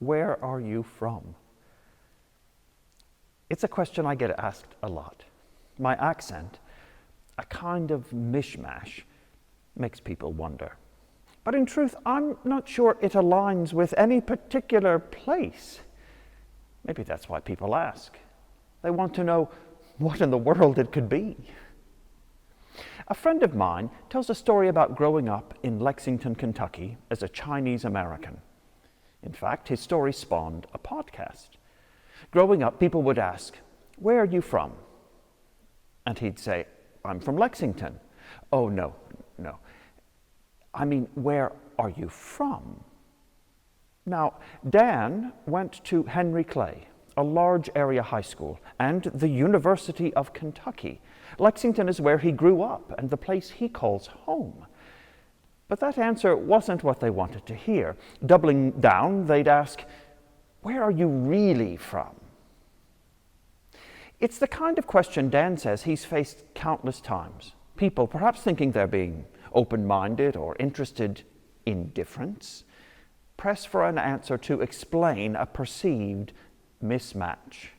Where are you from? It's a question I get asked a lot. My accent, a kind of mishmash, makes people wonder. But in truth, I'm not sure it aligns with any particular place. Maybe that's why people ask. They want to know what in the world it could be. A friend of mine tells a story about growing up in Lexington, Kentucky as a Chinese American. In fact, his story spawned a podcast. Growing up, people would ask, "Where are you from?" And he'd say, "I'm from Lexington." "Oh, no. I mean, where are you from?" Now, Dan went to Henry Clay, a large area high school, and the University of Kentucky. Lexington is where he grew up and the place he calls home. But that answer wasn't what they wanted to hear. Doubling down, they'd ask, "Where are you really from?" It's the kind of question Dan says he's faced countless times. People, perhaps thinking they're being open-minded or interested in difference, press for an answer to explain a perceived mismatch.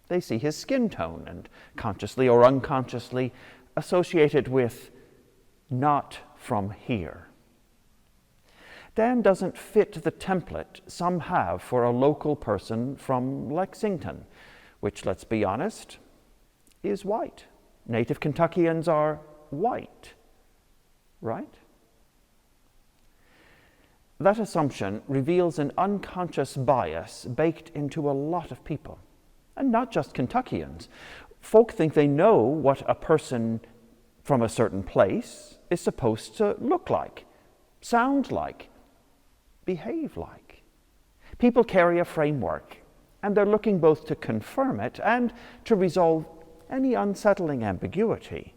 They see his skin tone and consciously or unconsciously associate it with "not from here." Dan doesn't fit the template some have for a local person from Lexington, which, let's be honest, is white. Native Kentuckians are white, right? That assumption reveals an unconscious bias baked into a lot of people, and not just Kentuckians. Folk think they know what a person from a certain place is supposed to look like, sound like, behave like. People carry a framework, and they're looking both to confirm it and to resolve any unsettling ambiguity.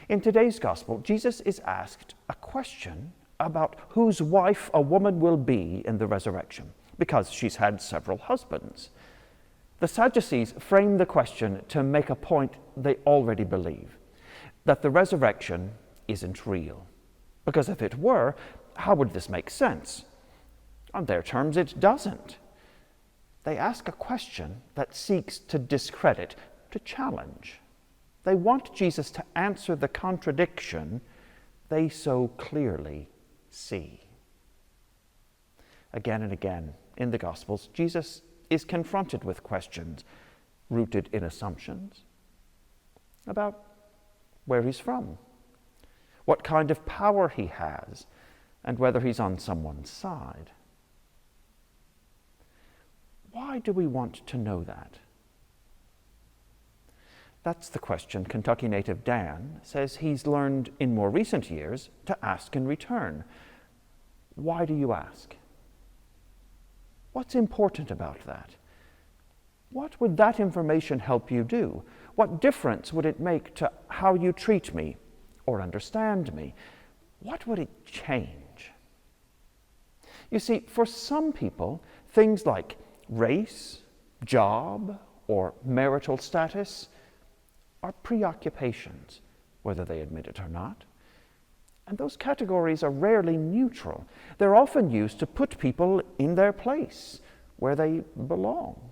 In today's gospel, Jesus is asked a question about whose wife a woman will be in the resurrection, because she's had several husbands. The Sadducees frame the question to make a point they already believe, that the resurrection isn't real. Because if it were, how would this make sense? On their terms, it doesn't. They ask a question that seeks to discredit, to challenge. They want Jesus to answer the contradiction they so clearly see. Again and again in the Gospels, Jesus is confronted with questions rooted in assumptions about where he's from, what kind of power he has, and whether he's on someone's side. Why do we want to know that? That's the question Kentucky native Dan says he's learned in more recent years to ask in return. Why do you ask? What's important about that? What would that information help you do? What difference would it make to how you treat me or understand me? What would it change? You see, for some people, things like race, job, or marital status are preoccupations, whether they admit it or not. And those categories are rarely neutral. They're often used to put people in their place, where they belong.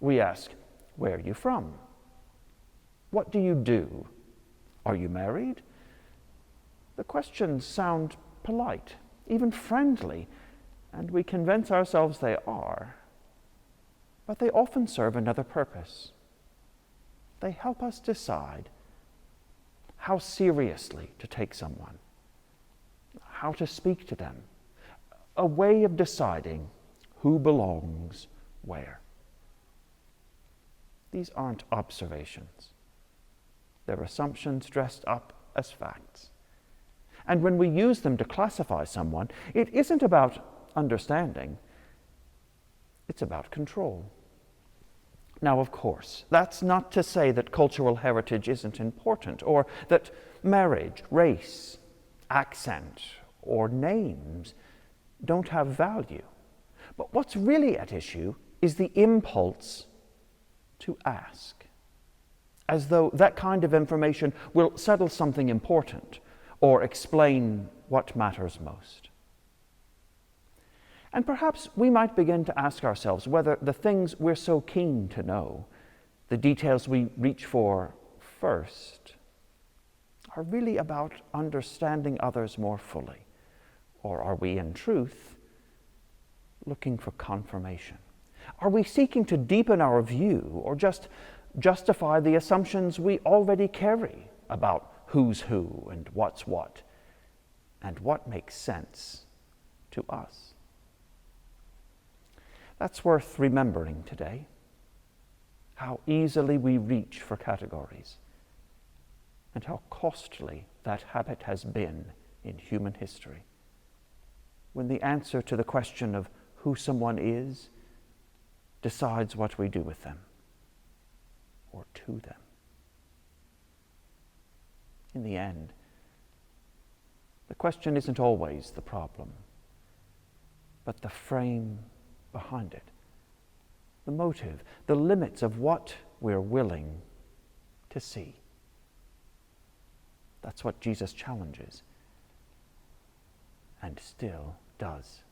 We ask, where are you from? What do you do? Are you married? The questions sound polite, even friendly, and we convince ourselves they are. But they often serve another purpose. They help us decide how seriously to take someone, how to speak to them, a way of deciding who belongs where. These aren't observations. They're assumptions dressed up as facts. And when we use them to classify someone, it isn't about understanding, it's about control. Now, of course, that's not to say that cultural heritage isn't important, or that marriage, race, accent, or names don't have value. But what's really at issue is the impulse to ask, as though that kind of information will settle something important or explain what matters most. And perhaps we might begin to ask ourselves whether the things we're so keen to know, the details we reach for first, are really about understanding others more fully. Or are we, in truth, looking for confirmation? Are we seeking to deepen our view or just justify the assumptions we already carry about who's who and what's what and what makes sense to us? That's worth remembering today, how easily we reach for categories and how costly that habit has been in human history, when the answer to the question of who someone is decides what we do with them or to them. In the end, the question isn't always the problem, but the frame behind it, the motive, the limits of what we're willing to see. That's what Jesus challenges and still does